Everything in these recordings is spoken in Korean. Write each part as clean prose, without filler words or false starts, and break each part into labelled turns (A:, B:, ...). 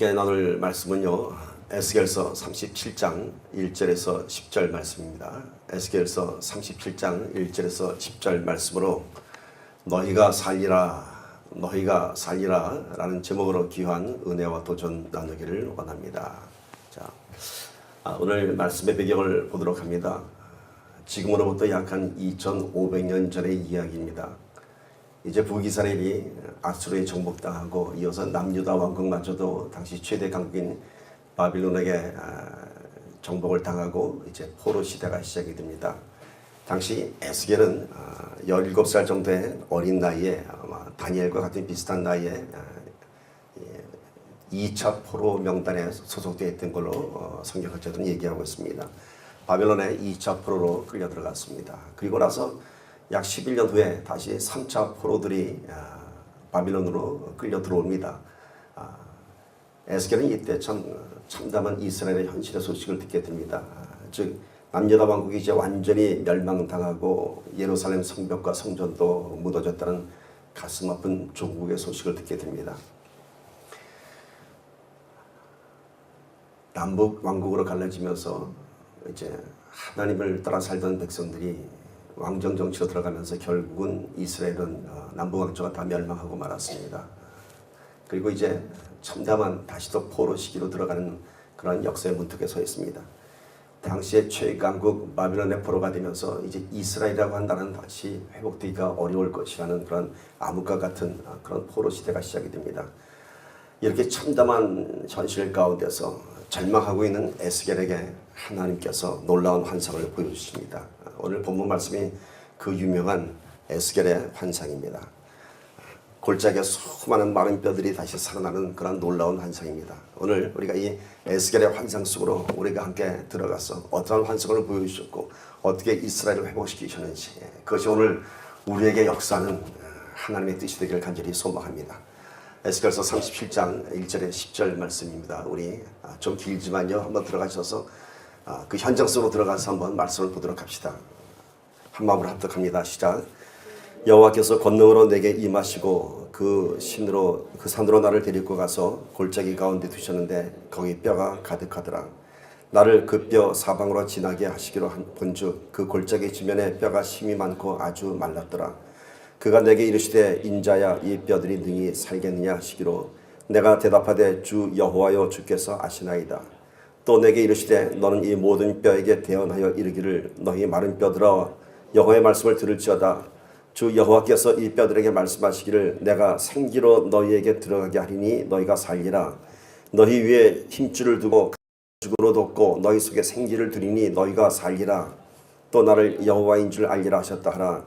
A: 함께 나눌 말씀은요, 에스겔서 37장 1절에서 10절 말씀입니다. 에스겔서 37장 1절에서 10절 말씀으로 너희가 살리라 라는 제목으로 귀한 은혜와 도전 나누기를 원합니다. 자, 오늘 말씀의 배경을 보도록 합니다. 지금으로부터 약 한 2500년 전의 이야기입니다. 이제 북이스라엘이 아수르에 정복당하고 이어서 남유다 왕국마저도 당시 최대 강국인 바빌론에게 정복을 당하고 이제 포로 시대가 시작이 됩니다. 당시 에스겔은 17살 정도의 어린 나이에 아마 다니엘과 같은 비슷한 나이에 2차 포로 명단에 소속되어 있던 걸로 성경학자들은 얘기하고 있습니다. 바빌론에 2차 포로로 끌려 들어갔습니다. 그리고 나서 약 11년 후에 다시 3차 포로들이 바빌론으로 끌려 들어옵니다. 에스겔은 이때 참담한 이스라엘의 현실의 소식을 듣게 됩니다. 즉 남유다 왕국이 이제 완전히 멸망당하고 예루살렘 성벽과 성전도 무너졌다는 가슴 아픈 종국의 소식을 듣게 됩니다. 남북 왕국으로 갈라지면서 이제 하나님을 따라 살던 백성들이 왕정 정치로 들어가면서 결국은 이스라엘은 남북 왕조가 다 멸망하고 말았습니다. 그리고 이제 참담한 다시 또 포로 시기로 들어가는 그런 역사의 문턱에 서 있습니다. 당시의 최강국 바빌론의 포로가 되면서 이제 이스라엘이라고 한 나라는 다시 회복되기가 어려울 것이라는 그런 암흑과 같은 그런 포로 시대가 시작이 됩니다. 이렇게 참담한 현실 가운데서 절망하고 있는 에스겔에게 하나님께서 놀라운 환상을 보여주십니다. 오늘 본문 말씀이 그 유명한 에스겔의 환상입니다. 골짜기에 수많은 마른 뼈들이 다시 살아나는 그런 놀라운 환상입니다. 오늘 우리가 이 에스겔의 환상 속으로 우리가 함께 들어가서 어떠한 환상을 보여주셨고 어떻게 이스라엘을 회복시키셨는지, 그것이 오늘 우리에게 역사하는 하나님의 뜻이 되기를 간절히 소망합니다. 에스겔서 37장 1절에 10절 말씀입니다. 우리 좀 길지만요, 한번 들어가셔서 그 현장 속으로 들어가서 한번 말씀을 보도록 합시다. 한 마음으로 합독합니다. 시작. 여호와께서 권능으로 내게 임하시고 그 산으로 나를 데리고 가서 골짜기 가운데 두셨는데 거기 뼈가 가득하더라. 나를 그 뼈 사방으로 지나게 하시기로 본즉 그 골짜기 지면에 뼈가 심이 많고 아주 말랐더라. 그가 내게 이르시되 인자야 이 뼈들이 능히 살겠느냐 하시기로 내가 대답하되 주 여호와여 주께서 아시나이다. 또 내게 이르시되 너는 이 모든 뼈에게 대언하여 이르기를 너희 마른 뼈들아 여호와의 말씀을 들을지어다. 주 여호와께서 이 뼈들에게 말씀하시기를 내가 생기로 너희에게 들어가게 하리니 너희가 살리라. 너희 위에 힘줄을 두고 가죽으로 덮고 너희 속에 생기를 두리니 너희가 살리라. 또 나를 여호와인 줄 알리라 하셨다 하라.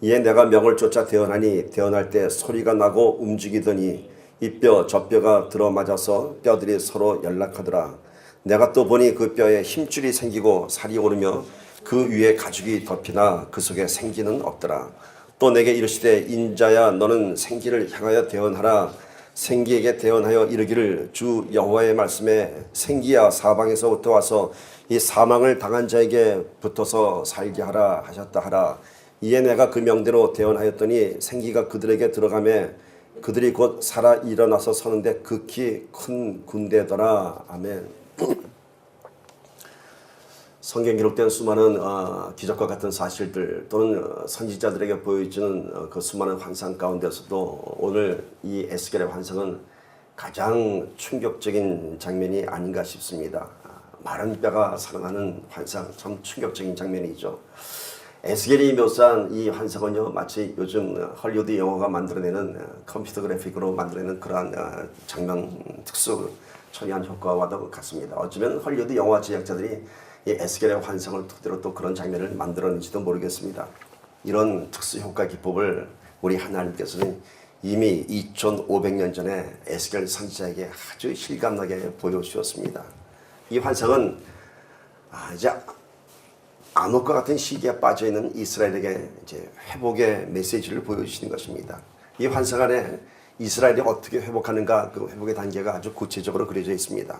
A: 이에 내가 명을 쫓아 대언하니 대언할 때 소리가 나고 움직이더니 이 뼈 저 뼈가 들어맞아서 뼈들이 서로 연락하더라. 내가 또 보니 그 뼈에 힘줄이 생기고 살이 오르며 그 위에 가죽이 덮이나 그 속에 생기는 없더라. 또 내게 이르시되 인자야 너는 생기를 향하여 대언하라. 생기에게 대언하여 이르기를 주 여호와의 말씀에 생기야 사방에서부터 와서 이 사망을 당한 자에게 붙어서 살게 하라 하셨다 하라. 이에 내가 그 명대로 대언하였더니 생기가 그들에게 들어가매 그들이 곧 살아 일어나서 서는데 극히 큰 군대더라. 아멘. 성경 기록된 수많은 기적과 같은 사실들 또는 선지자들에게 보여주는 그 수많은 환상 가운데서도 오늘 이 에스겔의 환상은 가장 충격적인 장면이 아닌가 싶습니다. 마른 뼈가 살아나는 환상, 참 충격적인 장면이죠. 에스겔이 묘사한 이 환상은요, 마치 요즘 헐리우드 영화가 만들어내는 컴퓨터 그래픽으로 만들어내는 그러한 장면 특수 처리한 효과와도 같습니다. 어쩌면 헐리우드 영화 제작자들이 이 에스겔의 환상을 토대로 또 그런 장면을 만들었는지도 모르겠습니다. 이런 특수 효과 기법을 우리 하나님께서는 이미 2500년 전에 에스겔 선지자에게 아주 실감나게 보여주셨습니다. 이 환상은 이제 암흑과 같은 시기에 빠져있는 이스라엘에게 이제 회복의 메시지를 보여주시는 것입니다. 이 환상 안에 이스라엘이 어떻게 회복하는가, 그 회복의 단계가 아주 구체적으로 그려져 있습니다.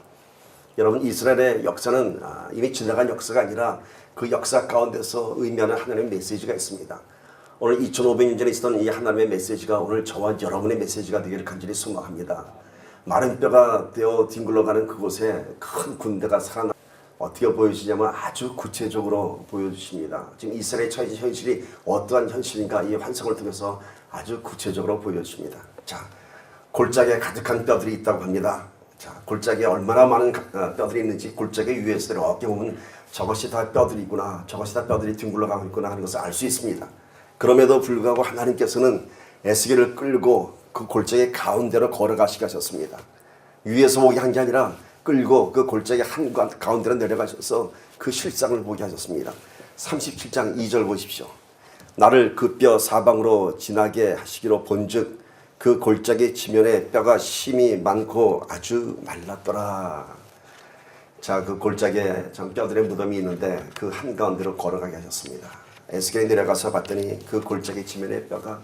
A: 여러분, 이스라엘의 역사는 이미 지나간 역사가 아니라 그 역사 가운데서 의미하는 하나님의 메시지가 있습니다. 오늘 2500년 전에 있었던 이 하나님의 메시지가 오늘 저와 여러분의 메시지가 되기를 간절히 소망합니다. 마른 뼈가 되어 뒹굴러가는 그곳에 큰 군대가 살아나 어떻게 보여주냐면 아주 구체적으로 보여주십니다. 지금 이스라엘에 처해진 현실이 어떠한 현실인가 이 환상을 통해서 아주 구체적으로 보여주십니다. 자, 골짜기에 가득한 뼈들이 있다고 합니다. 자, 골짜기에 얼마나 많은 뼈들이 있는지 골짜기 위에서 이렇게 보면 저것이 다 뼈들이구나, 저것이 다 뼈들이 뒹굴러가고 있구나 하는 것을 알 수 있습니다. 그럼에도 불구하고 하나님께서는 에스겔을 끌고 그 골짜기 가운데로 걸어가시게 하셨습니다. 위에서 보게 한 게 아니라 끌고 그 골짜기 한 가운데로 내려가셔서 그 실상을 보게 하셨습니다. 37장 2절 보십시오. 나를 그 뼈 사방으로 지나게 하시기로 본즉 그 골짜기 지면에 뼈가 심이 많고 아주 말랐더라. 자, 그 골짜기에 참 뼈들의 무덤이 있는데 그 한가운데로 걸어가게 하셨습니다. 에스겔이 내려가서 봤더니 그 골짜기 지면에 뼈가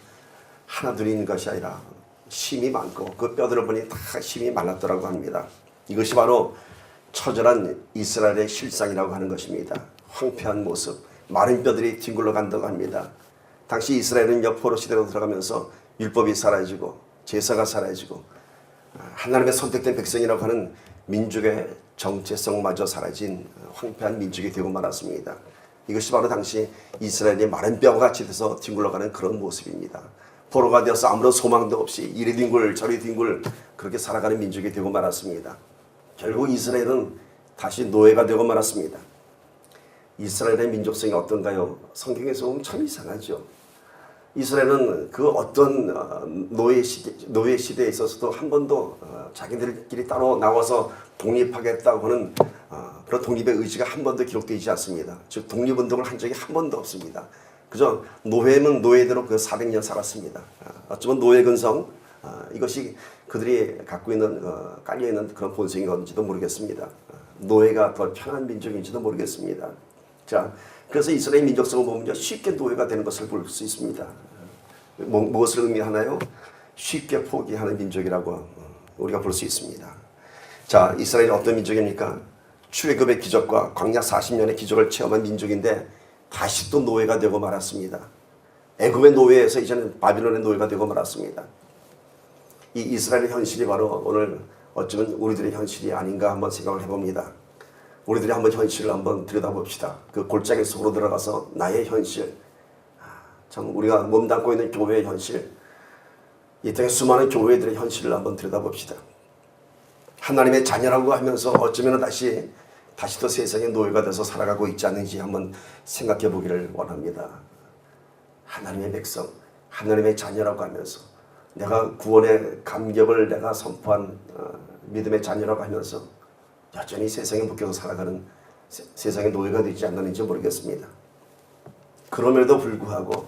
A: 하나 둘 있는 것이 아니라 심이 많고 그 뼈들을 보니 다 심이 말랐더라고 합니다. 이것이 바로 처절한 이스라엘의 실상이라고 하는 것입니다. 황폐한 모습, 마른 뼈들이 뒹굴러 간다고 합니다. 당시 이스라엘은 포로 시대로 들어가면서 율법이 사라지고 제사가 사라지고 하나님의 선택된 백성이라고 하는 민족의 정체성마저 사라진 황폐한 민족이 되고 말았습니다. 이것이 바로 당시 이스라엘이 마른 뼈와 같이 돼서 뒹굴러가는 그런 모습입니다. 포로가 되어서 아무런 소망도 없이 이리 뒹굴 저리 뒹굴 그렇게 살아가는 민족이 되고 말았습니다. 결국 이스라엘은 다시 노예가 되고 말았습니다. 이스라엘의 민족성이 어떤가요? 성경에서 보면 참 이상하죠. 이스라엘은 그 어떤 노예 시대에 있어서도 한 번도 자기들끼리 따로 나와서 독립하겠다고는 그런 독립의 의지가 한 번도 기록되지 않습니다. 즉 독립운동을 한 적이 한 번도 없습니다. 그저 노예는 노예대로 그 400년 살았습니다. 어쩌면 노예 근성 이것이 그들이 갖고 있는 깔려 있는 그런 본성이 건지도 모르겠습니다. 노예가 더 편한 민족인지도 모르겠습니다. 자, 그래서 이스라엘 민족성을 보면 쉽게 노예가 되는 것을 볼 수 있습니다. 무엇을 의미하나요? 쉽게 포기하는 민족이라고 우리가 볼 수 있습니다. 자, 이스라엘이 어떤 민족입니까? 출애굽의 기적과 광야 40년의 기적을 체험한 민족인데 다시 또 노예가 되고 말았습니다. 애굽의 노예에서 이제는 바빌론의 노예가 되고 말았습니다. 이 이스라엘의 현실이 바로 오늘 어쩌면 우리들의 현실이 아닌가 한번 생각을 해봅니다. 우리들이 한번 현실을 한번 들여다봅시다. 그 골짜기 속으로 들어가서 나의 현실, 참 우리가 몸담고 있는 교회의 현실, 이 땅의 수많은 교회들의 현실을 한번 들여다봅시다. 하나님의 자녀라고 하면서 어쩌면 다시 또 세상의 노예가 돼서 살아가고 있지 않는지 한번 생각해 보기를 원합니다. 하나님의 백성, 하나님의 자녀라고 하면서 내가 구원의 감격을 내가 선포한 믿음의 자녀라고 하면서 여전히 세상에 묶여서 살아가는 세상의 노예가 되지 않는지 모르겠습니다. 그럼에도 불구하고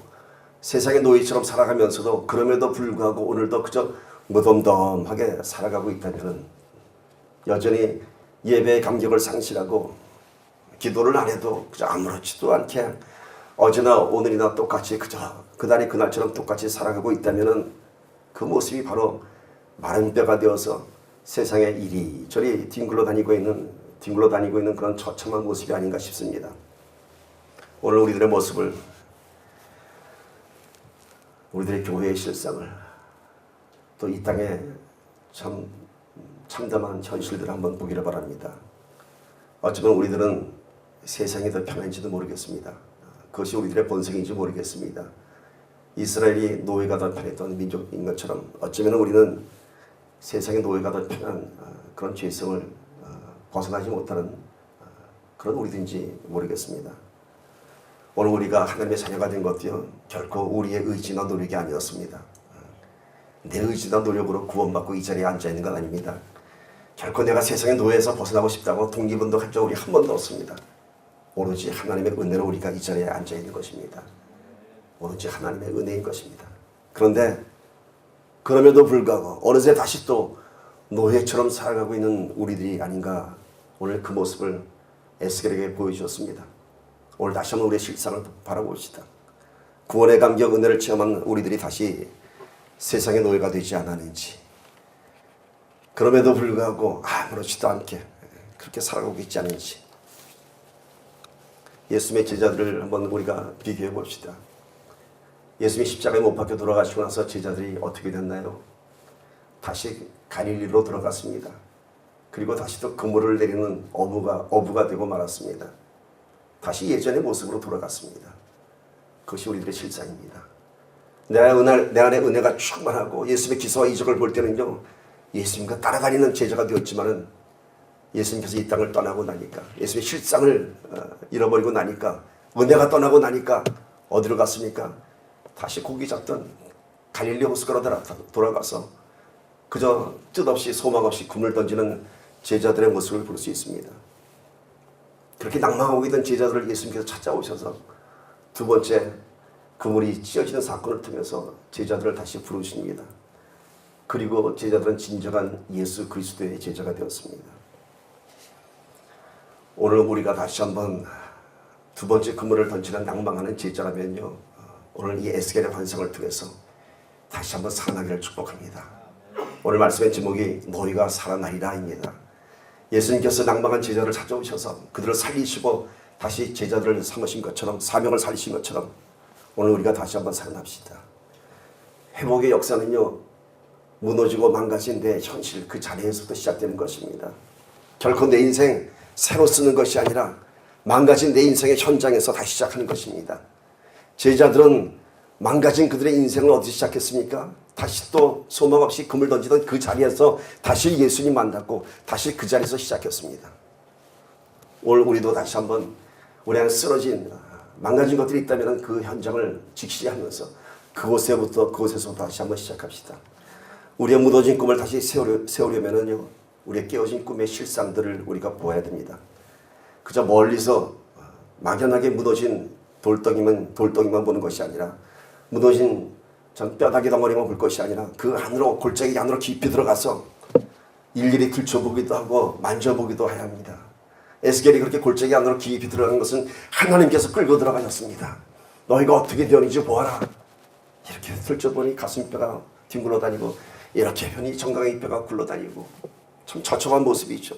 A: 세상의 노예처럼 살아가면서도 그럼에도 불구하고 오늘도 그저 무덤덤하게 살아가고 있다면 여전히 예배의 감격을 상실하고 기도를 안 해도 그저 아무렇지도 않게 어제나 오늘이나 똑같이 그저 그날이 그날처럼 똑같이 살아가고 있다면 그 모습이 바로 마른 뼈가 되어서 세상에 이리저리 뒹굴러 다니고 있는 그런 처참한 모습이 아닌가 싶습니다. 오늘 우리들의 모습을, 우리들의 교회의 실상을, 또 이 땅에 참담한 현실들을 한번 보기를 바랍니다. 어쩌면 우리들은 세상이 더 편한지도 모르겠습니다. 그것이 우리들의 본성인지 모르겠습니다. 이스라엘이 노예가 더 편했던 민족인 것처럼 어쩌면 우리는 세상의 노예가 더 편한 그런 죄성을 벗어나지 못하는 그런 우리들인지 모르겠습니다. 오늘 우리가 하나님의 자녀가 된 것도요, 결코 우리의 의지나 노력이 아니었습니다. 내 의지나 노력으로 구원받고 이 자리에 앉아있는 건 아닙니다. 결코 내가 세상의 노예에서 벗어나고 싶다고 독립운동한 적 우리 한 번도 없습니다. 오로지 하나님의 은혜로 우리가 이 자리에 앉아있는 것입니다. 오로지 하나님의 은혜인 것입니다. 그런데 그럼에도 불구하고 어느새 다시 또 노예처럼 살아가고 있는 우리들이 아닌가, 오늘 그 모습을 에스겔에게 보여주셨습니다. 오늘 다시 한번 우리의 실상을 바라봅시다. 구원의 감격 은혜를 체험한 우리들이 다시 세상의 노예가 되지 않았는지, 그럼에도 불구하고 아무렇지도 않게 그렇게 살아가고 있지 않은지, 예수님의 제자들을 한번 우리가 비교해 봅시다. 예수님이 십자가에 못 박혀 돌아가시고 나서 제자들이 어떻게 됐나요? 다시 갈릴리로 들어갔습니다. 그리고 다시 또 그물을 내리는 어부가 되고 말았습니다. 다시 예전의 모습으로 돌아갔습니다. 그것이 우리들의 실상입니다. 내 안에 은혜가 충만하고 예수님의 기사와 이적을 볼 때는요, 예수님과 따라다니는 제자가 되었지만은 예수님께서 이 땅을 떠나고 나니까, 예수님의 실상을 잃어버리고 나니까, 은혜가 떠나고 나니까 어디로 갔습니까? 다시 고기 잡던 갈릴리 호수가로 돌아가서 그저 뜻없이 소망 없이 금을 던지는 제자들의 모습을 볼 수 있습니다. 그렇게 낭망하고 있던 제자들을 예수님께서 찾아오셔서 두 번째 그물이 찢어지는 사건을 통해서 제자들을 다시 부르십니다. 그리고 제자들은 진정한 예수 그리스도의 제자가 되었습니다. 오늘 우리가 다시 한번 두 번째 그물을 던지는 낭망하는 제자라면요, 오늘 이 에스겔의 환상을 통해서 다시 한번 살아나기를 축복합니다. 오늘 말씀의 제목이 너희가 살아나리라입니다. 예수님께서 낭망한 제자를 찾아오셔서 그들을 살리시고 다시 제자들을 삼으신 것처럼, 사명을 살리신 것처럼 오늘 우리가 다시 한번 살아납시다. 회복의 역사는요, 무너지고 망가진 내 현실 그 자리에서부터 시작되는 것입니다. 결코 내 인생 새로 쓰는 것이 아니라 망가진 내 인생의 현장에서 다시 시작하는 것입니다. 제자들은 망가진 그들의 인생을 어디서 시작했습니까? 다시 또 소망 없이 금을 던지던 그 자리에서 다시 예수님 만났고 다시 그 자리에서 시작했습니다. 오늘 우리도 다시 한번 우리 안에 쓰러진 망가진 것들이 있다면 그 현장을 직시하면서 그곳에서 다시 한번 시작합시다. 우리의 무너진 꿈을 다시 세우려면요, 우리의 깨어진 꿈의 실상들을 우리가 보아야 됩니다. 그저 멀리서 막연하게 무너진 돌덩이만 보는 것이 아니라, 무너진 뼈다귀 덩어리만 볼 것이 아니라 그 안으로, 골짜기 안으로 깊이 들어가서 일일이 들춰보기도 하고 만져보기도 해야 합니다. 에스겔이 그렇게 골짜기 안으로 깊이 들어가는 것은 하나님께서 끌고 들어가셨습니다. 너희가 어떻게 되었는지 보아라. 이렇게 들춰보니 가슴뼈가 뒹굴러 다니고, 이렇게 편히 정강이 뼈가 굴러다니고, 참 처참한 모습이죠.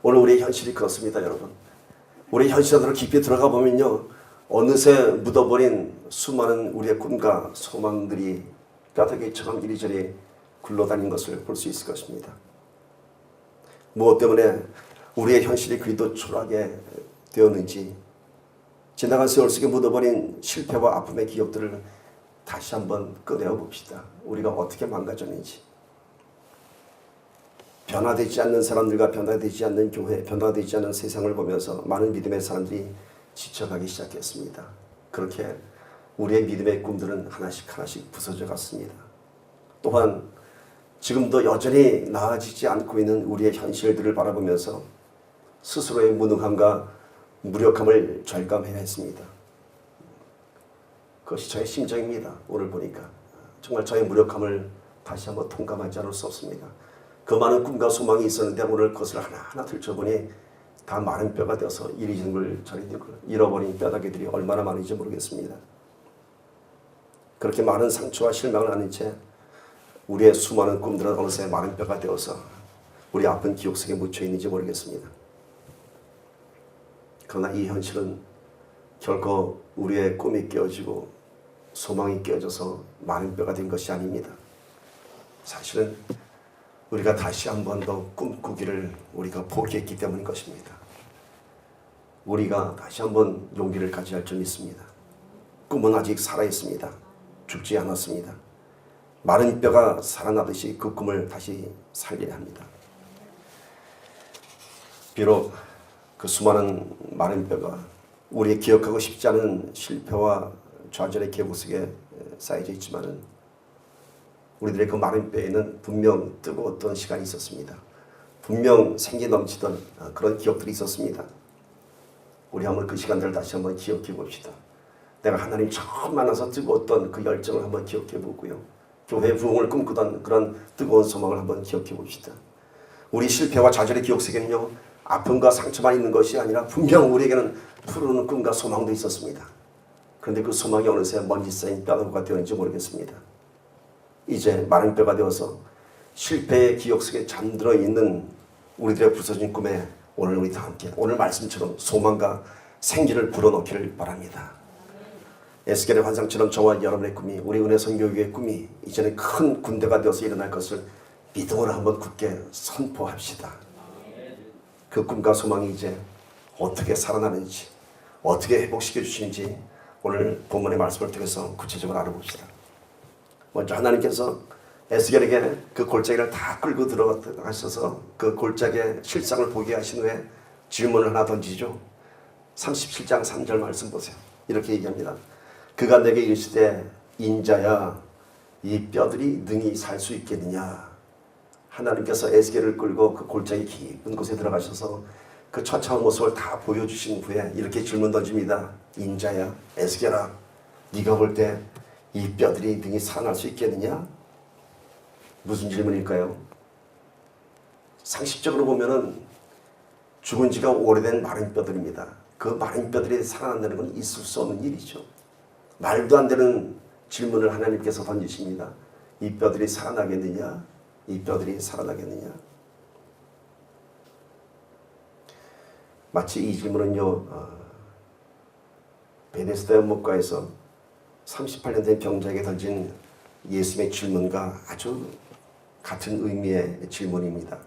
A: 오늘 우리의 현실이 그렇습니다, 여러분. 우리 현실 안으로 깊이 들어가 보면요, 어느새 묻어버린 수많은 우리의 꿈과 소망들이 뼈다귀처럼 이리저리 굴러다니는 것을 볼 수 있을 것입니다. 무엇 때문에 우리의 현실이 그리도 초라하게 되었는지, 지나간 세월 속에 묻어버린 실패와 아픔의 기억들을 다시 한번 꺼내어 봅시다. 우리가 어떻게 망가졌는지. 변화되지 않는 사람들과 변화되지 않는 교회, 변화되지 않는 세상을 보면서 많은 믿음의 사람들이 지쳐가기 시작했습니다. 그렇게 우리의 믿음의 꿈들은 하나씩 부서져 갔습니다. 또한 지금도 여전히 나아지지 않고 있는 우리의 현실들을 바라보면서 스스로의 무능함과 무력함을 절감해야 했습니다. 그것이 저의 심정입니다. 오늘 보니까 정말 저의 무력함을 다시 한번 통감하지 않을 수 없습니다. 그 많은 꿈과 소망이 있었는데 오늘 그것을 하나하나 들춰보니 다 마른 뼈가 되어서 이리 뒹굴 저리 뒹굴 잃어버린 뼈다귀들이 얼마나 많은지 모르겠습니다. 그렇게 많은 상처와 실망을 하는 채 우리의 수많은 꿈들은 어느새 마른 뼈가 되어서 우리 아픈 기억 속에 묻혀 있는지 모르겠습니다. 그러나 이 현실은 결코 우리의 꿈이 깨어지고 소망이 깨어져서 마른 뼈가 된 것이 아닙니다. 사실은 우리가 다시 한 번 더 꿈꾸기를 우리가 포기했기 때문인 것입니다. 우리가 다시 한번 용기를 가져야 할 점이 있습니다. 꿈은 아직 살아있습니다. 죽지 않았습니다. 마른 뼈가 살아나듯이 그 꿈을 다시 살려야 합니다. 비록 그 수많은 마른 뼈가 우리의 기억하고 싶지 않은 실패와 좌절의 계곡 속에 쌓여져 있지만은 우리들의 그 마른 뼈에는 분명 뜨거웠던 시간이 있었습니다. 분명 생기 넘치던 그런 기억들이 있었습니다. 우리 한번 그 시간들을 다시 한번 기억해 봅시다. 내가 하나님 처음 만나서 뜨거웠던 그 열정을 한번 기억해 보고요. 교회 부흥을 꿈꾸던 그런 뜨거운 소망을 한번 기억해 봅시다. 우리 실패와 좌절의 기억 속에는요, 아픔과 상처만 있는 것이 아니라 분명 우리에게는 푸르는 꿈과 소망도 있었습니다. 그런데 그 소망이 어느새 먼지 쌓인 뼈다귀가 되었는지 모르겠습니다. 이제 마른 뼈가 되어서 실패의 기억 속에 잠들어 있는 우리들의 부서진 꿈에 오늘 우리 다 함께 오늘 말씀처럼 소망과 생기를 불어넣기를 바랍니다. 에스겔의 환상처럼 저와 여러분의 꿈이, 우리 은혜 선교교회의 꿈이 이제는 큰 군대가 되어서 일어날 것을 믿음으로 한번 굳게 선포합시다. 그 꿈과 소망이 이제 어떻게 살아나는지, 어떻게 회복시켜 주시는지 오늘 본문의 말씀을 통해서 구체적으로 알아봅시다. 먼저 하나님께서 에스겔에게 그 골짜기를 다 끌고 들어가셔서 그 골짜기의 실상을 보게 하신 후에 질문을 하나 던지죠. 37장 3절 말씀 보세요. 이렇게 얘기합니다. 그가 내게 이르시되 인자야 이 뼈들이 능히 살 수 있겠느냐. 하나님께서 에스겔을 끌고 그 골짜기 깊은 곳에 들어가셔서 그 처참한 모습을 다 보여주신 후에 이렇게 질문 던집니다. 인자야 에스겔아 네가 볼 때 이 뼈들이 능히 살아날 수 있겠느냐? 무슨 질문일까요? 상식적으로 보면은 죽은 지가 오래된 마른 뼈들입니다. 그 마른 뼈들이 살아난다는 건 있을 수 없는 일이죠. 말도 안 되는 질문을 하나님께서 던지십니다. 이 뼈들이 살아나겠느냐? 이 뼈들이 살아나겠느냐? 마치 이 질문은요, 베데스다 연못가에서 38년 된 병자에게 던진 예수님의 질문과 아주 같은 의미의 질문입니다.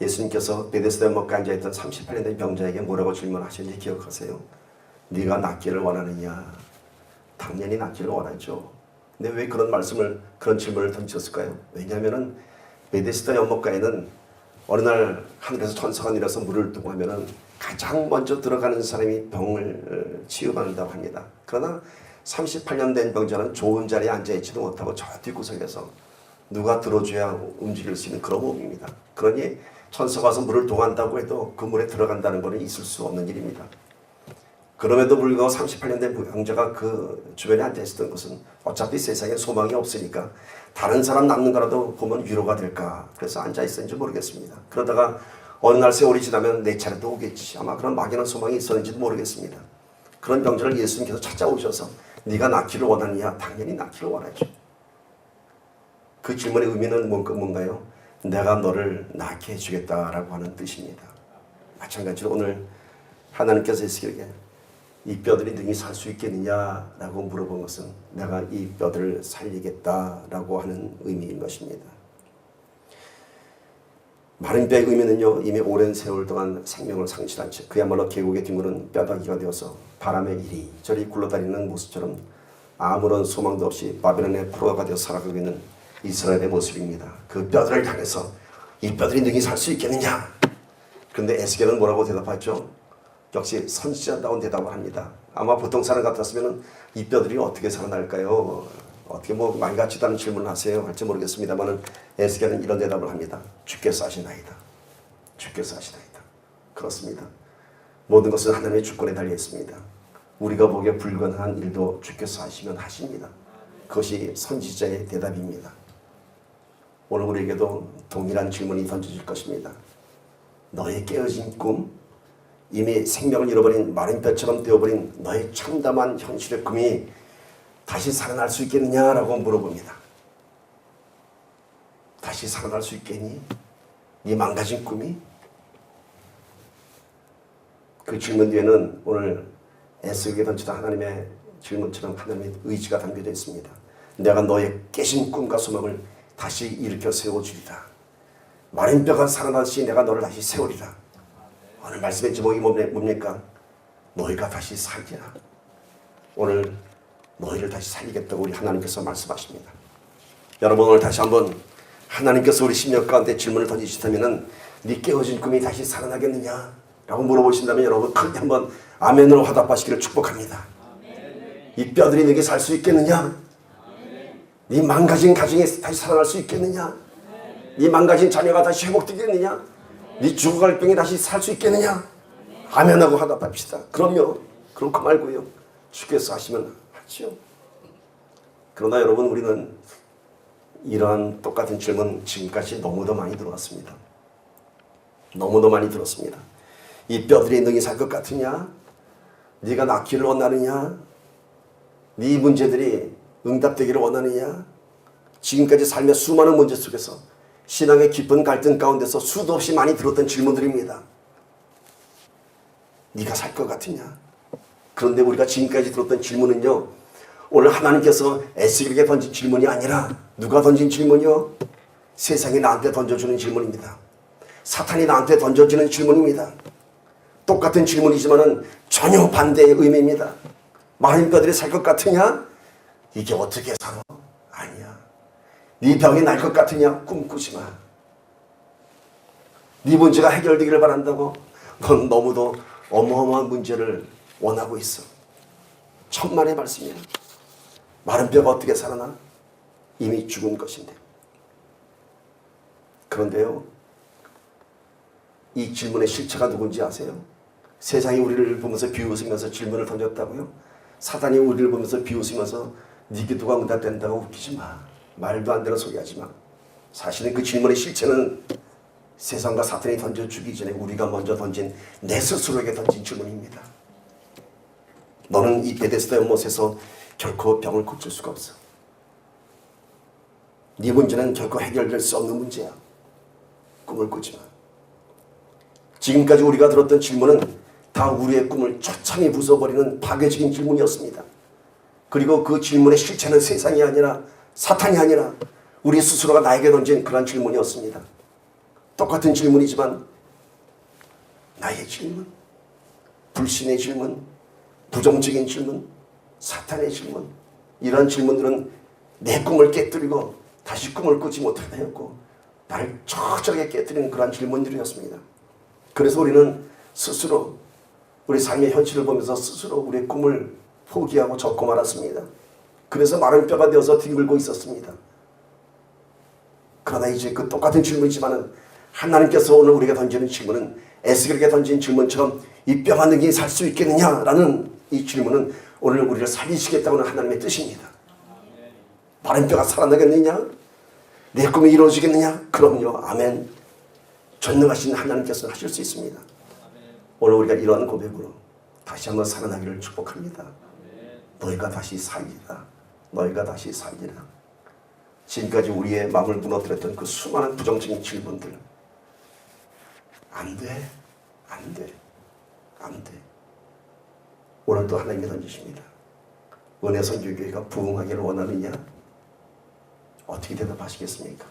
A: 예수님께서 베데스다 연못가에 앉아있던 38년 된 병자에게 뭐라고 질문하셨는지 기억하세요? 네가 낫기를 원하느냐? 당연히 낫기를 원하죠. 근데 왜 그런 질문을 던졌을까요? 왜냐하면 베데스다 연못가에는 어느 날 하늘에서 천사가 내려서 물을 두고 하면은 가장 먼저 들어가는 사람이 병을 치유받는다고 합니다. 그러나 38년 된 병자는 좋은 자리에 앉아있지도 못하고 저 뒷구석에서 누가 들어줘야 움직일 수 있는 그런 몸입니다. 그러니 천사가 와서 물을 동한다고 해도 그 물에 들어간다는 것은 있을 수 없는 일입니다. 그럼에도 불구하고 38년 된 병자가 그 주변에 앉아있었던 것은 어차피 세상에 소망이 없으니까 다른 사람 남는 거라도 보면 위로가 될까 그래서 앉아있었는지 모르겠습니다. 그러다가 어느 날 세월이 지나면 내 차례도 오겠지. 아마 그런 막연한 소망이 있었는지도 모르겠습니다. 그런 병자를 예수님께서 찾아오셔서 네가 낫기를 원하느냐? 당연히 낫기를 원하죠. 그 질문의 의미는 뭔가요? 내가 너를 낫게 해주겠다라고 하는 뜻입니다. 마찬가지로 오늘 하나님께서 에스겔에게 이 뼈들이 능히 살 수 있겠느냐라고 물어본 것은 내가 이 뼈들을 살리겠다라고 하는 의미인 것입니다. 마른 뼈의 의미는요, 이미 오랜 세월 동안 생명을 상실한 채 그야말로 계곡에 뒹구는 뼈다귀가 되어서 바람에 이리저리 굴러다니는 모습처럼 아무런 소망도 없이 바벨론의 포로가 되어 살아가고 있는 이스라엘의 모습입니다. 그 뼈들을 향해서 이 뼈들이 능히 살 수 있겠느냐? 그런데 에스겔은 뭐라고 대답하죠? 역시 선지자다운 대답을 합니다. 아마 보통 사람 같았으면 이 뼈들이 어떻게 살아날까요? 어떻게 많이 같지도 않은 질문을 하세요? 할지 모르겠습니다만 에스겔은 이런 대답을 합니다. 주께서 하시나이다. 주께서 하시나이다. 그렇습니다. 모든 것은 하나님의 주권에 달려 있습니다. 우리가 보기에 불가능한 일도 주께서 하시면 하십니다. 그것이 선지자의 대답입니다. 오늘 우리에게도 동일한 질문이 던져질 것입니다. 너의 깨어진 꿈, 이미 생명을 잃어버린 마른 뼈처럼 되어버린 너의 참담한 현실의 꿈이 다시 살아날 수 있겠느냐라고 물어봅니다. 다시 살아날 수 있겠니? 네 망가진 꿈이? 그 질문 뒤에는 오늘 에스겔에게 던지던 하나님의 질문처럼 하나님의 의지가 담겨져 있습니다. 내가 너의 깨진 꿈과 소망을 다시 일으켜 세워주리라. 마른 뼈가 살아나듯이 내가 너를 다시 세우리라. 오늘 말씀의 제목이 뭡니까? 너희가 다시 살리라. 오늘 너희를 다시 살리겠다고 우리 하나님께서 말씀하십니다. 여러분 오늘 다시 한번 하나님께서 우리 심령 가운데 질문을 던지시다면 네 깨어진 꿈이 다시 살아나겠느냐? 라고 물어보신다면 여러분 크게 한번 아멘으로 화답하시기를 축복합니다. 이 뼈들이 너에게 살 수 있겠느냐? 네 망가진 가정이 다시 살아날 수 있겠느냐? 네 망가진 자녀가 다시 회복되겠느냐? 네 죽어갈 병이 다시 살 수 있겠느냐? 아멘하고 화답합시다. 그럼요. 그렇고 말고요. 주께서 하시면 하죠. 그러나 여러분 우리는 이러한 똑같은 질문 지금까지 너무도 많이 들어왔습니다. 너무도 많이 들었습니다. 이 뼈들이 능히 살 것 같으냐? 네가 낫기를 원하느냐? 네 문제들이 응답되기를 원하느냐? 지금까지 삶의 수많은 문제 속에서 신앙의 깊은 갈등 가운데서 수도 없이 많이 들었던 질문들입니다. 네가 살 것 같으냐? 그런데 우리가 지금까지 들었던 질문은요, 오늘 하나님께서 에스겔에게 던진 질문이 아니라 누가 던진 질문이요? 세상이 나한테 던져주는 질문입니다. 사탄이 나한테 던져주는 질문입니다. 똑같은 질문이지만 전혀 반대의 의미입니다. 마른 뼈들이 살 것 같으냐? 이게 어떻게 살아? 아니야. 네 병이 날 것 같으냐? 꿈꾸지 마. 네 문제가 해결되기를 바란다고? 넌 너무도 어마어마한 문제를 원하고 있어. 천만의 말씀이야. 마른 뼈가 어떻게 살아나? 이미 죽은 것인데. 그런데요, 이 질문의 실체가 누군지 아세요? 세상이 우리를 보면서 비웃으면서 질문을 던졌다고요? 사단이 우리를 보면서 비웃으면서 네 기도가 응답된다고 웃기지 마. 말도 안 되는 소리 하지 마. 사실은 그 질문의 실체는 세상과 사탄이 던져주기 전에 우리가 먼저 던진 내 스스로에게 던진 질문입니다. 너는 이 베데스다 연못에서 결코 병을 고칠 수가 없어. 네 문제는 결코 해결될 수 없는 문제야. 꿈을 꾸지 마. 지금까지 우리가 들었던 질문은 다 우리의 꿈을 처참히 부숴버리는 파괴적인 질문이었습니다. 그리고 그 질문의 실체는 세상이 아니라 사탄이 아니라 우리 스스로가 나에게 던진 그런 질문이었습니다. 똑같은 질문이지만 나의 질문, 불신의 질문, 부정적인 질문, 사탄의 질문, 이런 질문들은 내 꿈을 깨뜨리고 다시 꿈을 꾸지 못하게 하였고 나를 처절하게 깨뜨리는 그런 질문들이었습니다. 그래서 우리는 스스로 우리 삶의 현실을 보면서 스스로 우리의 꿈을 포기하고 접고 말았습니다. 그래서 마른 뼈가 되어서 뒹굴고 있었습니다. 그러나 이제 그 똑같은 질문이지만 하나님께서 오늘 우리가 던지는 질문은 에스겔에게 던진 질문처럼 이 뼈가 능히 살 수 있겠느냐라는 이 질문은 오늘 우리를 살리시겠다고는 하나님의 뜻입니다. 마른 뼈가 살아나겠느냐? 내 꿈이 이루어지겠느냐? 그럼요. 아멘. 전능하신 하나님께서는 하실 수 있습니다. 오늘 우리가 이러한 고백으로 다시 한번 살아나기를 축복합니다. 너희가 다시 살리라. 너희가 다시 살리라. 지금까지 우리의 마음을 무너뜨렸던 그 수많은 부정적인 질문들, 안 돼, 안 돼, 안 돼. 오늘 또 하나님이 던지십니다. 은혜 선교교회가 부흥하기를 원하느냐? 어떻게 대답하시겠습니까?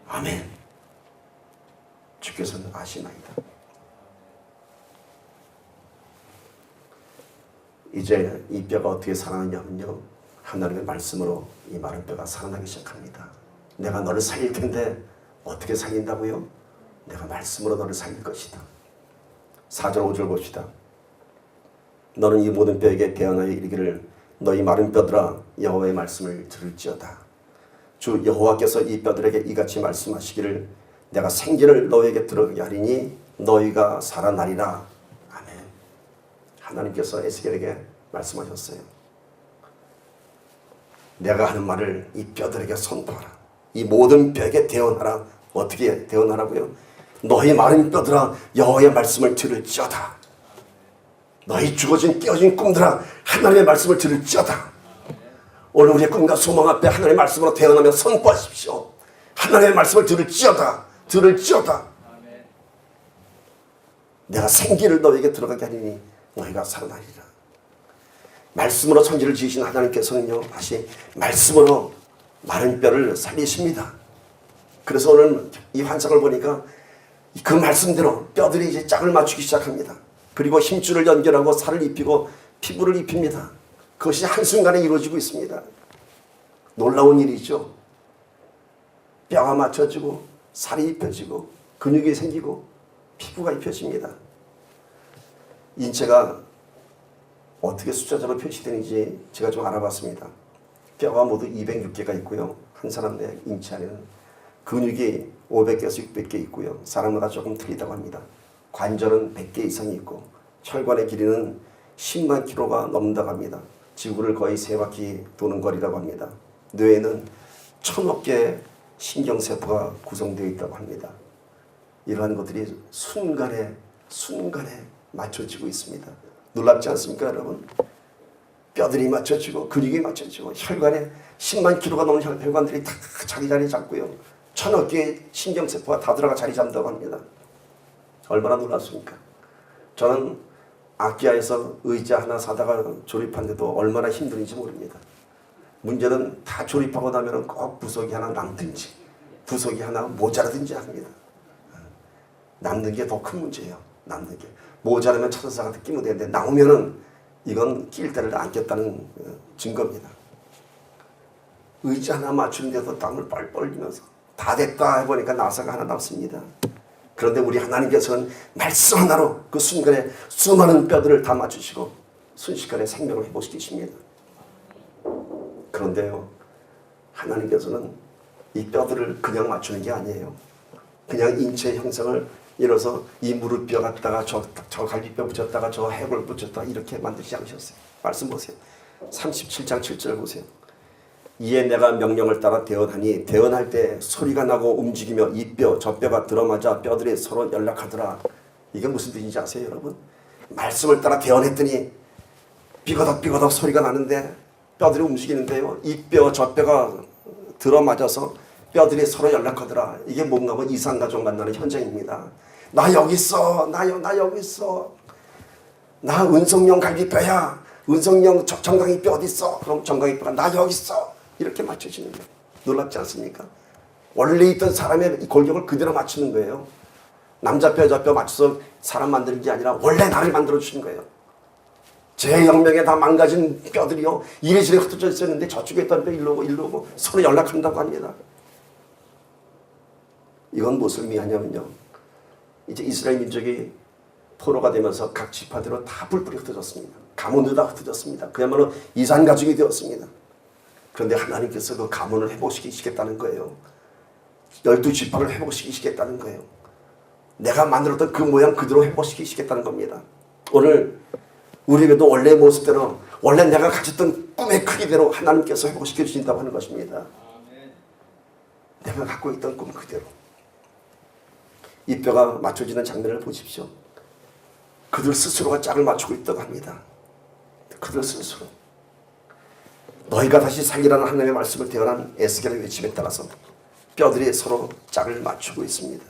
A: 아멘. 주께서는 아시나이다. 이제 이 뼈가 어떻게 살아나냐면요, 하나님의 말씀으로 이 마른 뼈가 살아나기 시작합니다. 내가 너를 살릴 텐데 어떻게 살린다고요? 내가 말씀으로 너를 살릴 것이다. 4절 5절 봅시다. 너는 이 모든 뼈에게 대언하여 이르기를 너희 마른 뼈들아 여호와의 말씀을 들을지어다. 주 여호와께서 이 뼈들에게 이같이 말씀하시기를 내가 생기를 너에게 들어가게 하리니 너희가 살아나리라. 아멘. 하나님께서 에스겔에게 말씀하셨어요. 내가 하는 말을 이 뼈들에게 선포하라. 이 모든 뼈에게 대언하라. 어떻게 대언하라고요? 너희 마른 뼈들아 여호와의 말씀을 들을지어다. 너희 죽어진 깨어진 꿈들아 하나님의 말씀을 들을지어다. 오늘 우리의 꿈과 소망 앞에 하나님의 말씀으로 대언하며 선포하십시오. 하나님의 말씀을 들을지어다. 들을지어다. 내가 생기를 너에게 들어가게 하리니 너희가 살아나리라. 말씀으로 천지를 지으신 하나님께서는요, 다시 말씀으로 마른 뼈를 살리십니다. 그래서 오늘 이 환상을 보니까 그 말씀대로 뼈들이 이제 짝을 맞추기 시작합니다. 그리고 힘줄을 연결하고 살을 입히고 피부를 입힙니다. 그것이 한순간에 이루어지고 있습니다. 놀라운 일이죠. 뼈가 맞춰지고 살이 입혀지고 근육이 생기고 피부가 입혀집니다. 인체가 어떻게 숫자적으로 표시되는지 제가 좀 알아봤습니다. 뼈가 모두 206개가 있고요. 한 사람의 인체 안에는 근육이 500개에서 600개 있고요. 사람마다 조금 틀리다고 합니다. 관절은 100개 이상이 있고 혈관의 길이는 10만 킬로가 넘는다고 합니다. 지구를 거의 3바퀴 도는 거리라고 합니다. 뇌에는 1000억 개의 신경세포가 구성되어 있다고 합니다. 이러한 것들이 순간에 맞춰지고 있습니다. 놀랍지 않습니까, 여러분? 뼈들이 맞춰지고 근육이 맞춰지고 혈관에 10만 킬로가 넘는 혈관들이 다 자기 자리 잡고요. 1000억 개의 신경세포가 다 들어가 자리 잡는다고 합니다. 얼마나 놀랍습니까? 저는 아키아에서 의자 하나 사다가 조립하는데도 얼마나 힘든지 모릅니다. 문제는 다 조립하고 나면 꼭 부속이 하나 남든지 부속이 하나 모자라든지 합니다. 남는 게 더 큰 문제예요. 남는 게. 모자라면 차선사한테 끼면 되는데 나오면은 이건 낄 때를 안 꼈다는 증거입니다. 의자 하나 맞추는데도 땀을 뻘뻘 흘리면서 다 됐다 해보니까 나사가 하나 남습니다. 그런데 우리 하나님께서는 말씀 하나로 그 순간에 수많은 뼈들을 다 맞추시고 순식간에 생명을 회복시키십니다. 그런데요, 하나님께서는 이 뼈들을 그냥 맞추는 게 아니에요. 그냥 인체의 형상을 이뤄서 이 무릎뼈 갖다가 저 갈비뼈 붙였다가 저 해골 붙였다가 이렇게 만들지 않으셨어요. 말씀 보세요. 37장 7절 보세요. 이에 내가 명령을 따라 대언하니 대언할 때 소리가 나고 움직이며 이 뼈 저 뼈가 들어맞아 뼈들이 서로 연락하더라. 이게 무슨 뜻인지 아세요, 여러분? 말씀을 따라 대언했더니 삐거덕 소리가 나는데 뼈들이 움직이는데요, 이 뼈 저 뼈가 들어맞아서 뼈들이 서로 연락하더라. 이게 뭔가 하면 이산가족 만나는 현장입니다. 나 여기 있어. 나 여기 있어. 나 은성령 갈비뼈야. 은성령 정강이 뼈 어디 있어? 그럼 정강이 뼈가 나 여기 있어. 이렇게 맞춰지는 거예요. 놀랍지 않습니까? 원래 있던 사람의 골격을 그대로 맞추는 거예요. 남자 뼈, 저 뼈 맞춰서 사람 만드는 게 아니라 원래 나를 만들어 주신 거예요. 제 영명에 다 망가진 뼈들이요, 이래저래 흩어져 있었는데 저쪽에 있던 뼈 일로 오고 서로 연락한다고 합니다. 이건 무엇을 의미하냐면요, 이제 이스라엘 민족이 포로가 되면서 각 지파대로 다 뿔뿔이 흩어졌습니다. 가문도 다 흩어졌습니다. 그야말로 이산가족이 되었습니다. 그런데 하나님께서 그 가문을 회복시키시겠다는 거예요. 12지파를 회복시키시겠다는 거예요. 내가 만들었던 그 모양 그대로 회복시키시겠다는 겁니다. 오늘 우리에게도 원래의 모습대로, 원래 내가 가졌던 꿈의 크기대로 하나님께서 회복시켜 주신다고 하는 것입니다. 내가 갖고 있던 꿈 그대로. 이 뼈가 맞춰지는 장면을 보십시오. 그들 스스로가 짝을 맞추고 있다고 합니다. 그들 스스로. 너희가 다시 살리라는 하나님의 말씀을 대언한 에스겔의 외침에 따라서 뼈들이 서로 짝을 맞추고 있습니다.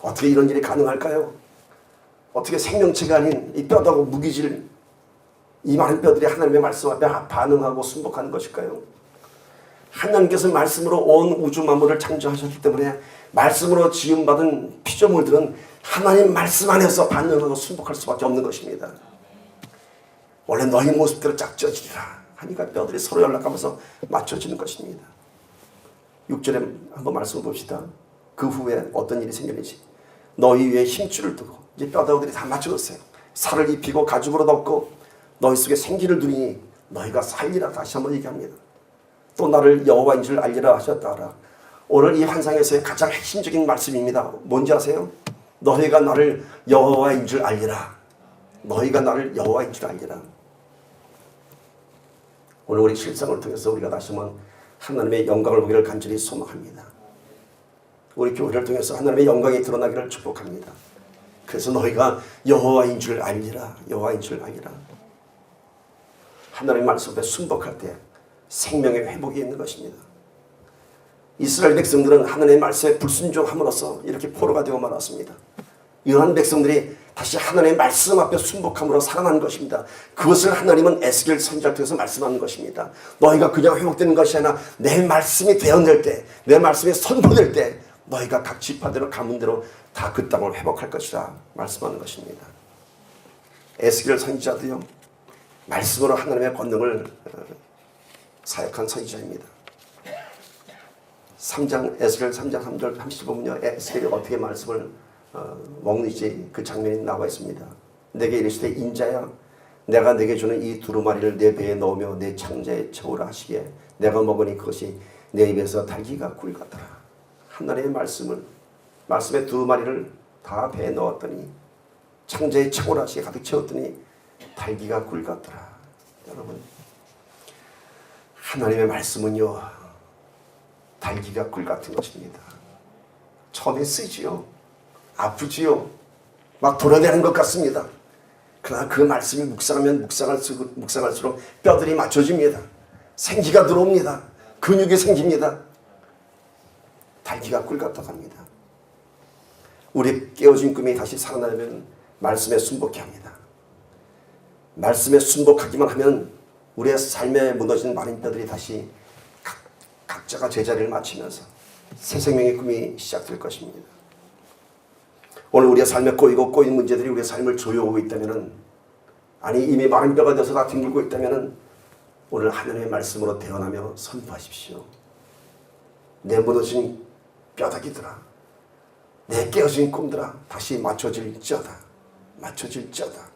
A: 어떻게 이런 일이 가능할까요? 어떻게 생명체가 아닌 이 뼈다고 무기질 이 많은 뼈들이 하나님의 말씀 앞에 반응하고 순복하는 것일까요? 하나님께서 말씀으로 온 우주 만물을 창조하셨기 때문에 말씀으로 지음받은 피조물들은 하나님 말씀 안에서 반응하고 순복할 수밖에 없는 것입니다. 원래 너희 모습대로 짝져지리라 하니까 뼈들이 서로 연락하면서 맞춰지는 것입니다. 6절에 한번 말씀을 봅시다. 그 후에 어떤 일이 생겼는지. 너희 위에 힘줄을 두고, 이제 뼈다구들이 다 맞춰졌어요. 살을 입히고 가죽으로 덮고 너희 속에 생기를 두니 너희가 살리라. 다시 한번 얘기합니다. 또 나를 여호와인 줄 알리라 하셨다라. 오늘 이 환상에서의 가장 핵심적인 말씀입니다. 뭔지 아세요? 너희가 나를 여호와인 줄 알리라. 너희가 나를 여호와인 줄 알리라. 오늘 우리 실상을 통해서 우리가 다시 한번 하나님의 영광을 보기를 간절히 소망합니다. 우리 교회를 통해서 하나님의 영광이 드러나기를 축복합니다. 그래서 너희가 여호와인 줄 알리라. 여호와인 줄 알리라. 하나님의 말씀 앞에 순복할 때 생명의 회복이 있는 것입니다. 이스라엘 백성들은 하나님의 말씀에 불순종함으로써 이렇게 포로가 되어 말았습니다. 이러한 백성들이 다시 하나님의 말씀 앞에 순복함으로 살아난 것입니다. 그것을 하나님은 에스겔 선지자를 통해서 말씀하는 것입니다. 너희가 그냥 회복되는 것이 아니라 내 말씀이 되어낼 때, 내 말씀이 선포될 때 너희가 각 지파대로 가문대로 다 그 땅을 회복할 것이라 말씀하는 것입니다. 에스겔 선지자도요, 말씀으로 하나님의 권능을 사역한 선지자입니다. 3장 에스겔 3장 3절 30절 보면요, 에스겔이 어떻게 말씀을 먹는지 그 장면이 나와 있습니다. 내게 이르시되 인자야, 내가 내게 주는 이 두루마리를 내 배에 넣으며 내 창자에 채우라 하시기에 내가 먹으니 그것이 내 입에서 달기가 꿀 같더라. 하나님의 말씀의 두루마리를 다 배에 넣었더니 창자에 채우라 하시기에 가득 채웠더니 달기가 꿀 같더라. 여러분, 하나님의 말씀은요, 달기가 꿀 같은 것입니다. 처음에 쓰지요. 아프지요. 막 돌아다니는 것 같습니다. 그러나 그 말씀이 묵상하면 묵상할수록 뼈들이 맞춰집니다. 생기가 들어옵니다. 근육이 생깁니다. 달기가 꿀 같다고 합니다. 우리 깨어진 꿈이 다시 살아나려면 말씀에 순복해야 합니다. 말씀에 순복하기만 하면 우리의 삶에 무너진 마른 뼈들이 다시 각자가 제자리를 맞추면서 새 생명의 꿈이 시작될 것입니다. 오늘 우리의 삶에 꼬인 문제들이 우리의 삶을 조여오고 있다면, 아니 이미 마른 뼈가 되어서 다 뒹굴고 있다면, 오늘 하나님의 말씀으로 대언하며 선포하십시오. 내 무너진 뼈다귀들아, 내 깨어진 꿈들아, 다시 맞춰질지어다. 맞춰질지어다.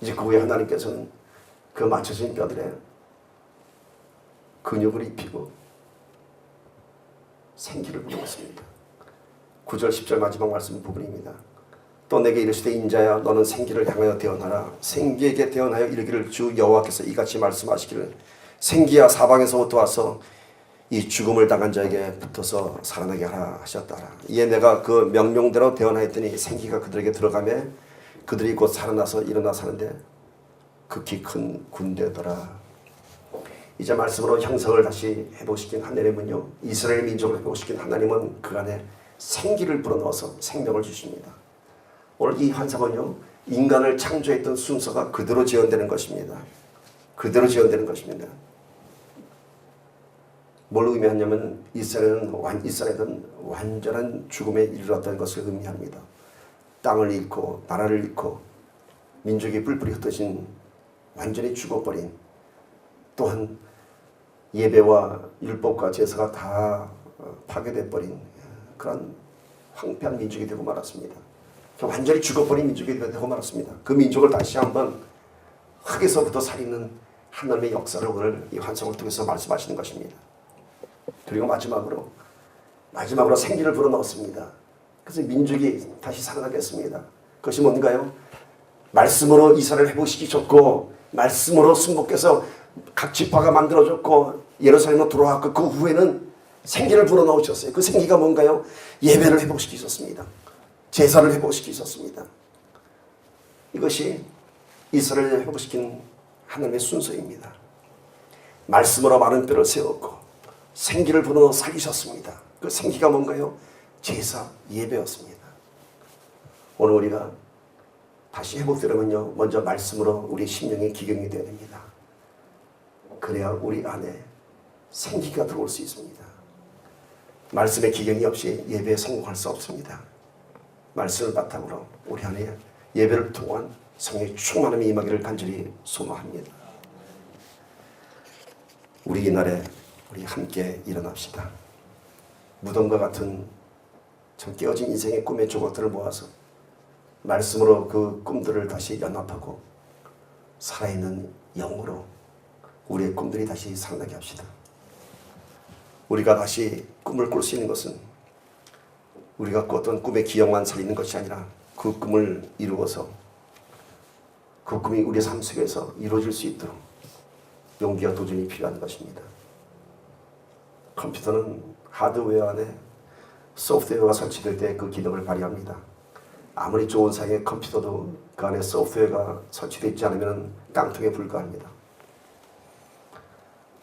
A: 이제 그 후에 하나님께서는 그 맞춰진 뼈들에 근육을 입히고 생기를 부어놓습니다. 9절 10절 마지막 말씀 부분입니다. 또 내게 이르시되 인자야 너는 생기를 향하여 대언하라. 생기에게 대언하여 이르기를 주 여호와께서 이같이 말씀하시기를 생기야 사방에서부터 와서 이 죽음을 당한 자에게 붙어서 살아나게 하라 하셨다라. 이에 내가 그 명령대로 대언하였더니 생기가 그들에게 들어가매 그들이 곧 살아나서 일어나 사는데 극히 큰 군대더라. 이제 말씀으로 형성을 다시 회복시킨 하나님은요, 이스라엘 민족을 회복시킨 하나님은 그 안에 생기를 불어넣어서 생명을 주십니다. 오늘 이 환상은요, 인간을 창조했던 순서가 그대로 재현되는 것입니다. 그대로 재현되는 것입니다. 뭘 의미하냐면 이스라엘은 완전한 죽음에 이르렀다는 것을 의미합니다. 땅을 잃고 나라를 잃고 민족이 뿔뿔이 흩어진 완전히 죽어버린, 또한 예배와 율법과 제사가 다 파괴돼버린 그런 황폐한 민족이 되고 말았습니다. 완전히 죽어버린 민족이 되고 말았습니다. 그 민족을 다시 한번 흙에서부터 살리는 하나님의 역사를 오늘 이 환상을 통해서 말씀하시는 것입니다. 그리고 마지막으로 생기를 불어넣었습니다. 그래서 민족이 다시 살아나겠습니다. 그것이 뭔가요? 말씀으로 이스라엘을 회복시키셨고, 말씀으로 순복해서 각 지파가 만들어졌고, 예루살렘으로 돌아왔고, 그 후에는 생기를 불어넣으셨어요. 그 생기가 뭔가요? 예배를 회복시키셨습니다. 제사를 회복시키셨습니다. 이것이 이스라엘을 회복시킨 하나님의 순서입니다. 말씀으로 마른 뼈를 세웠고 생기를 불어넣어 살리셨습니다. 그 생기가 뭔가요? 제사, 예배였습니다. 오늘 우리가 다시 회복되려면요, 먼저 말씀으로 우리 심령의 기경이 되어야 됩니다. 그래야 우리 안에 생기가 들어올 수 있습니다. 말씀의 기경이 없이 예배에 성공할 수 없습니다. 말씀을 바탕으로 우리 안에 예배를 통한 성령의 충만함이 임하기를 간절히 소망합니다. 우리 이날에 우리 함께 일어납시다. 무덤과 같은 참 깨어진 인생의 꿈의 조각들을 모아서 말씀으로 그 꿈들을 다시 연합하고 살아있는 영으로 우리의 꿈들이 다시 살아나게 합시다. 우리가 다시 꿈을 꿀 수 있는 것은 우리가 꿨던 꿈의 기억만 살리는 것이 아니라 그 꿈을 이루어서 그 꿈이 우리의 삶 속에서 이루어질 수 있도록 용기와 도전이 필요한 것입니다. 컴퓨터는 하드웨어 안에 소프트웨어가 설치될 때 그 기능을 발휘합니다. 아무리 좋은 상의 컴퓨터도 그 안에 소프트웨어가 설치되어 있지 않으면 깡통에 불과합니다.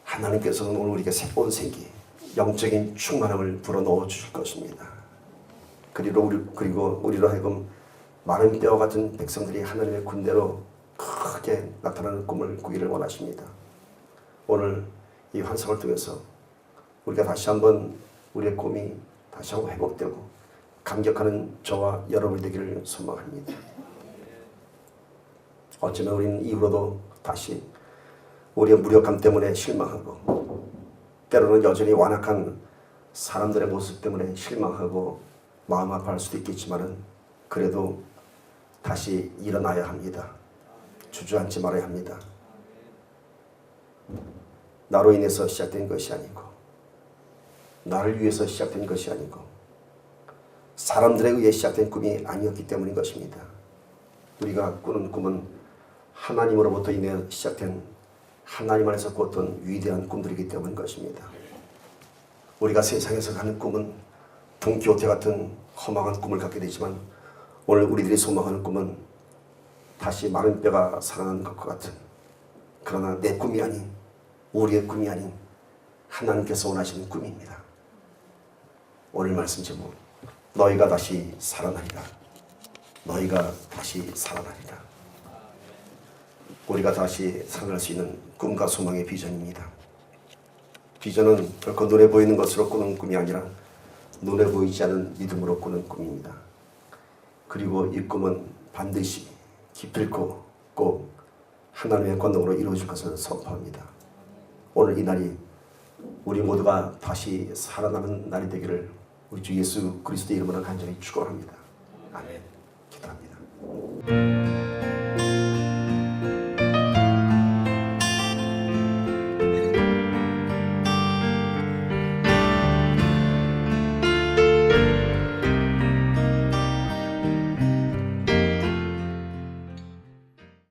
A: 하나님께서는 오늘 우리에게 새로운 생기, 영적인 충만함을 불어넣어 주실 것입니다. 그리고 우리로 하여금 마른 뼈 같은 백성들이 하나님의 군대로 크게 나타나는 꿈을 꾸기를 원하십니다. 오늘 이 환상을 통해서 우리가 다시 한번 우리의 꿈이 다시 한번 회복되고 감격하는 저와 여러분이 되기를 소망합니다. 어쩌면 우리는 이후로도 다시 우리의 무력감 때문에 실망하고, 때로는 여전히 완악한 사람들의 모습 때문에 실망하고 마음 아파할 수도 있겠지만은, 그래도 다시 일어나야 합니다. 주저앉지 말아야 합니다. 나로 인해서 시작된 것이 아니고, 나를 위해서 시작된 것이 아니고, 사람들에 의해 시작된 꿈이 아니었기 때문인 것입니다. 우리가 꾸는 꿈은 하나님으로부터 인해 시작된, 하나님 안에서 꿨던 위대한 꿈들이기 때문인 것입니다. 우리가 세상에서 가는 꿈은 돈키호테 같은 허망한 꿈을 갖게 되지만, 오늘 우리들이 소망하는 꿈은 다시 마른 뼈가 살아나는 것과 같은, 그러나 내 꿈이 아닌, 우리의 꿈이 아닌 하나님께서 원하시는 꿈입니다. 오늘 말씀 제목, 너희가 다시 살아나리라. 너희가 다시 살아나리라. 우리가 다시 살아날 수 있는 꿈과 소망의 비전입니다. 비전은 결코 눈에 보이는 것으로 꾸는 꿈이 아니라 눈에 보이지 않는 믿음으로 꾸는 꿈입니다. 그리고 이 꿈은 반드시 기필코 꼭 하나님의 권능으로 이루어질 것을 선포합니다. 오늘 이 날이 우리 모두가 다시 살아나는 날이 되기를 우리 주 예수 그리스도의 이름으로 간절히 축원합니다. 아멘. 기도합니다.